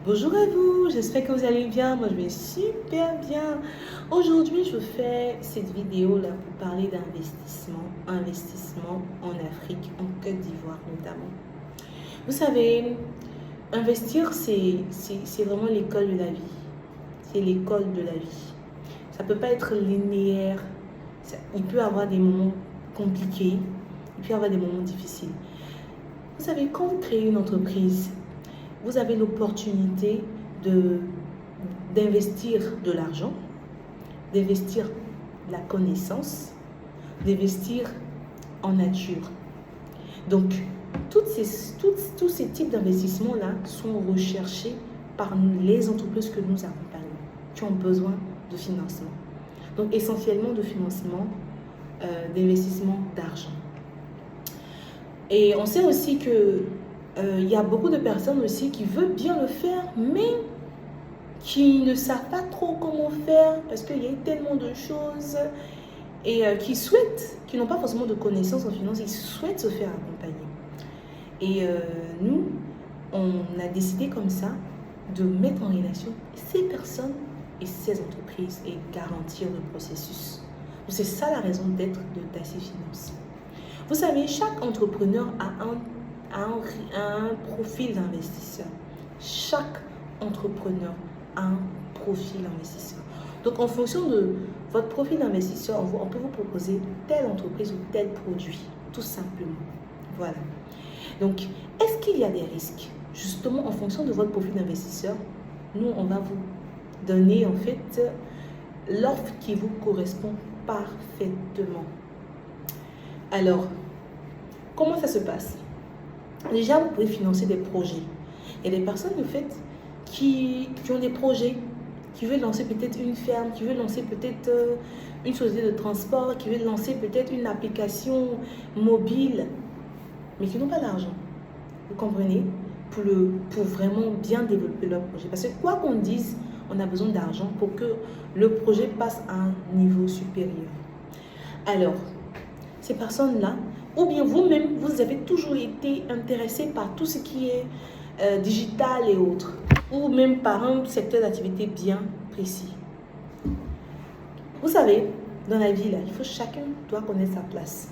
Bonjour à vous, j'espère que vous allez bien. Moi, je vais super bien. Aujourd'hui, je fais cette vidéo-là pour parler investissement en Afrique, en Côte d'Ivoire notamment. Vous savez, investir, c'est vraiment l'école de la vie. C'est l'école de la vie. Ça ne peut pas être linéaire. Il peut y avoir des moments compliqués, il peut y avoir des moments difficiles. Vous savez, quand vous créez une entreprise, vous avez l'opportunité d'investir de l'argent, d'investir de la connaissance, d'investir en nature. Donc, tous ces types d'investissements-là sont recherchés par les entreprises que nous accompagnons, qui ont besoin de financement. Donc, essentiellement de financement, d'investissement d'argent. Et on sait aussi que il y a beaucoup de personnes aussi qui veulent bien le faire, mais qui ne savent pas trop comment faire parce qu'il y a tellement de choses et qui n'ont pas forcément de connaissances en finance, ils souhaitent se faire accompagner. Et nous, on a décidé comme ça de mettre en relation ces personnes et ces entreprises et garantir le processus. C'est ça la raison d'être de Tassi Finance. Vous savez, chaque entrepreneur a un profil d'investisseur. Chaque entrepreneur a un profil d'investisseur. Donc, en fonction de votre profil d'investisseur, on peut vous proposer telle entreprise ou tel produit, tout simplement. Voilà. Donc, est-ce qu'il y a des risques? Justement, en fonction de votre profil d'investisseur, nous, on va vous donner, en fait, l'offre qui vous correspond parfaitement. Alors, comment ça se passe? Déjà, vous pouvez financer des projets. Il y a des personnes, en fait, qui ont des projets, qui veulent lancer peut-être une ferme, qui veulent lancer peut-être une société de transport, qui veulent lancer peut-être une application mobile, mais qui n'ont pas d'argent. Vous comprenez? Pour vraiment bien développer leur projet. Parce que quoi qu'on dise, on a besoin d'argent pour que le projet passe à un niveau supérieur. Alors, ces personnes-là, ou bien vous-même, vous avez toujours été intéressé par tout ce qui est digital et autres, ou même par un secteur d'activité bien précis. Vous savez, dans la vie, là, chacun doit connaître sa place.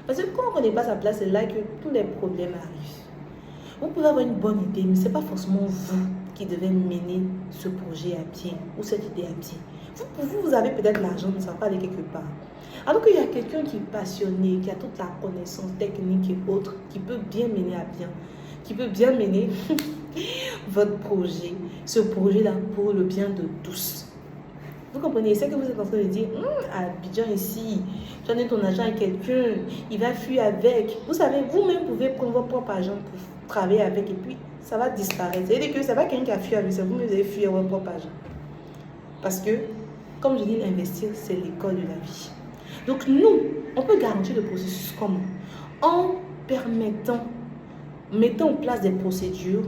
Parce que quand on ne connaît pas sa place, c'est là que tous les problèmes arrivent. Vous pouvez avoir une bonne idée, mais ce n'est pas forcément vous qui devez mener ce projet à pied ou cette idée à pied. Vous avez peut-être l'argent, mais ça ne va pas aller quelque part. Alors qu'il y a quelqu'un qui est passionné, qui a toute la connaissance technique et autres, qui peut bien mener à bien, qui peut bien mener votre projet, ce projet-là pour le bien de tous. Vous comprenez? C'est que vous êtes en train de dire, à Abidjan ici, tu as donné ton argent à quelqu'un, il va fuir avec. Vous savez, vous-même pouvez prendre votre propre argent pour travailler avec et puis ça va disparaître. C'est-à-dire que ça va quelqu'un qui a fui avec ça, vous-même allez fuir votre propre argent. Parce que, comme je dis, investir, c'est l'école de la vie. Donc nous, on peut garantir le processus comment? En mettant en place des procédures,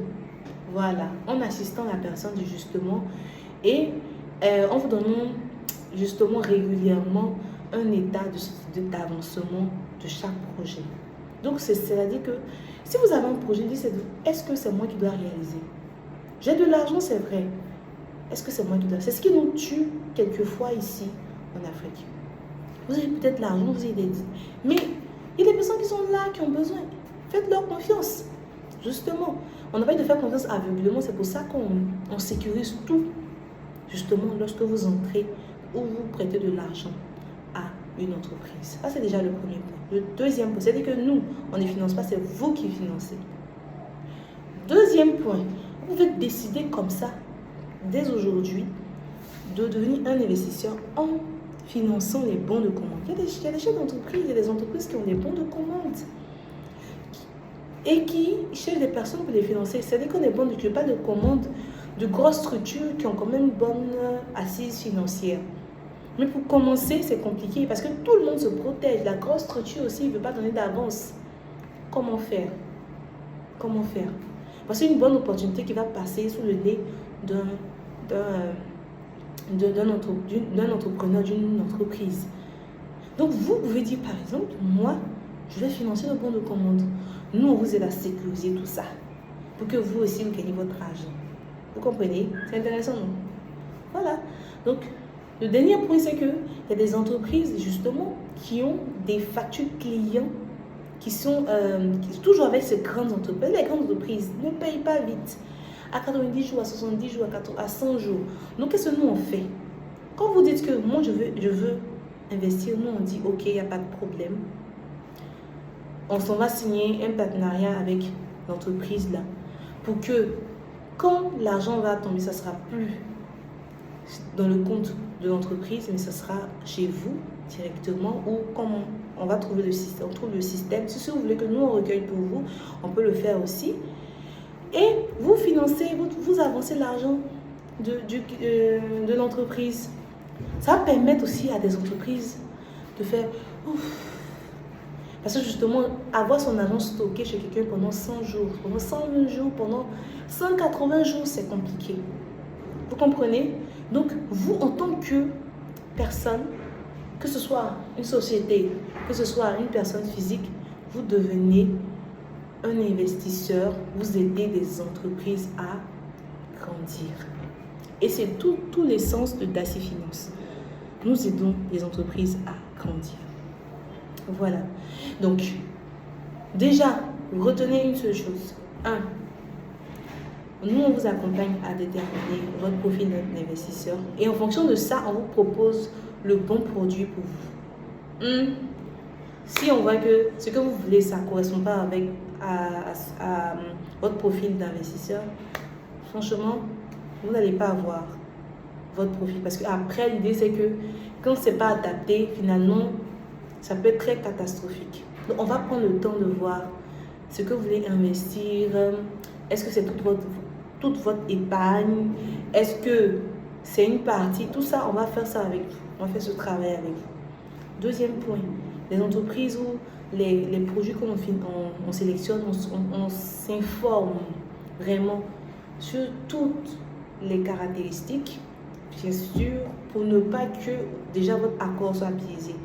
voilà, en assistant la personne justement et en vous donnant justement régulièrement un état d'avancement de chaque projet. Donc c'est-à-dire que si vous avez un projet, est-ce que c'est moi qui dois réaliser? J'ai de l'argent, c'est vrai. Est-ce que c'est moi qui dois? C'est ce qui nous tue quelquefois ici en Afrique. Vous avez peut-être l'argent, vous avez des dits. Mais il y a des personnes qui sont là, qui ont besoin. Faites-leur confiance. Justement, on n'a pas de faire confiance aveuglément. C'est pour ça qu'on sécurise tout. Justement, lorsque vous entrez ou vous prêtez de l'argent à une entreprise. Ça, c'est déjà le premier point. Le deuxième point, c'est-à-dire que nous, on ne finance pas, c'est vous qui financez. Deuxième point, vous pouvez décider comme ça, dès aujourd'hui, de devenir un investisseur en finançant les bons de commande. Il y a des chefs d'entreprise, il y a des entreprises qui ont des bons de commande et qui cherchent des personnes pour les financer. C'est-à-dire qu'on est bon de pas de commande de grosses structures qui ont quand même une bonne assise financière. Mais pour commencer, c'est compliqué parce que tout le monde se protège. La grosse structure aussi ne veut pas donner d'avance. Comment faire? Comment faire? Parce que c'est une bonne opportunité qui va passer sous le nez d'un entrepreneur, d'une entreprise. Donc vous pouvez dire par exemple, moi, je vais financer le bon de commande. Nous, on vous aide à sécuriser tout ça pour que vous aussi, vous gagnez votre argent. Vous comprenez? C'est intéressant, non? Voilà. Donc, le dernier point, c'est qu'il y a des entreprises, justement, qui ont des factures clients qui sont toujours avec ces grandes entreprises. Les grandes entreprises ne payent pas vite. À 90 jours, à 70 jours, à 100 jours. Donc, qu'est-ce que nous on fait? Quand vous dites que moi, je veux investir, nous, on dit, OK, il n'y a pas de problème. On s'en va signer un partenariat avec l'entreprise là pour que quand l'argent va tomber, ça ne sera plus dans le compte de l'entreprise, mais ça sera chez vous directement ou comment on va trouver le système. On trouve le système. Si vous voulez que nous on recueille pour vous, on peut le faire aussi. Et vous financez, vous avancez l'argent de l'entreprise. Ça va permettre aussi à des entreprises de faire ouf. Parce que justement, avoir son argent stocké chez quelqu'un pendant 100 jours, pendant 120 jours, pendant 180 jours, c'est compliqué. Vous comprenez? Donc, vous, en tant que personne, que ce soit une société, que ce soit une personne physique, vous devenez un investisseur, vous aidez des entreprises à grandir. Et c'est tout l'essence de Daci Finance. Nous aidons les entreprises à grandir. Voilà. Donc, déjà, retenez une seule chose. 1. Nous, on vous accompagne à déterminer votre profil d'investisseur. Et en fonction de ça, on vous propose le bon produit pour vous. Si on voit que ce que vous voulez, ça ne correspond pas avec à votre profil d'investisseur, franchement, vous n'allez pas avoir votre profil. Parce qu'après, l'idée, c'est que quand ce n'est pas adapté, finalement, ça peut être très catastrophique. Donc, on va prendre le temps de voir ce que vous voulez investir. Est-ce que c'est toute votre épargne? Est-ce que c'est une partie? Tout ça, on va faire ça avec vous. On va faire ce travail avec vous. Deuxième point, les entreprises ou les projets qu'on sélectionne, on s'informe vraiment sur toutes les caractéristiques, bien sûr, pour ne pas que déjà votre accord soit biaisé.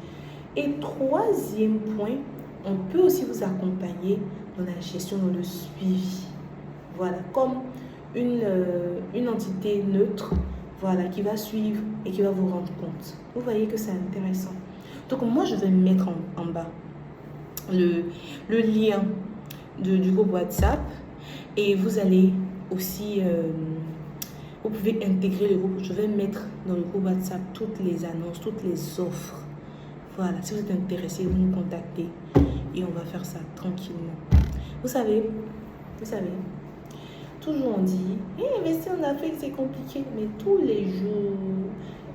Et troisième point, on peut aussi vous accompagner dans la gestion, dans le suivi. Voilà, comme une entité neutre, voilà, qui va suivre et qui va vous rendre compte. Vous voyez que c'est intéressant. Donc moi, je vais mettre en bas le lien du groupe WhatsApp et vous allez aussi, vous pouvez intégrer le groupe. Je vais mettre dans le groupe WhatsApp toutes les annonces, toutes les offres. Voilà, si vous êtes intéressé, vous nous contactez et on va faire ça tranquillement. Vous savez, toujours on dit, investir en Afrique c'est compliqué, mais tous les jours,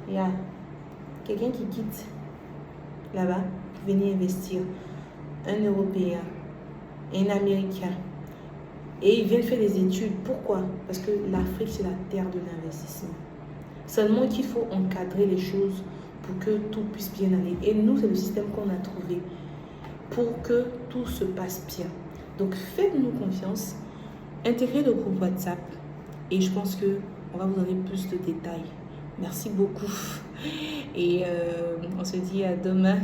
il y a quelqu'un qui quitte là-bas, venir investir, un Européen, un Américain, et ils viennent faire des études. Pourquoi? Parce que l'Afrique c'est la terre de l'investissement. Seulement qu'il faut encadrer les choses pour que tout puisse bien aller. Et nous, c'est le système qu'on a trouvé pour que tout se passe bien. Donc, faites-nous confiance, intégrez le groupe WhatsApp et je pense qu'on va vous donner plus de détails. Merci beaucoup et on se dit à demain.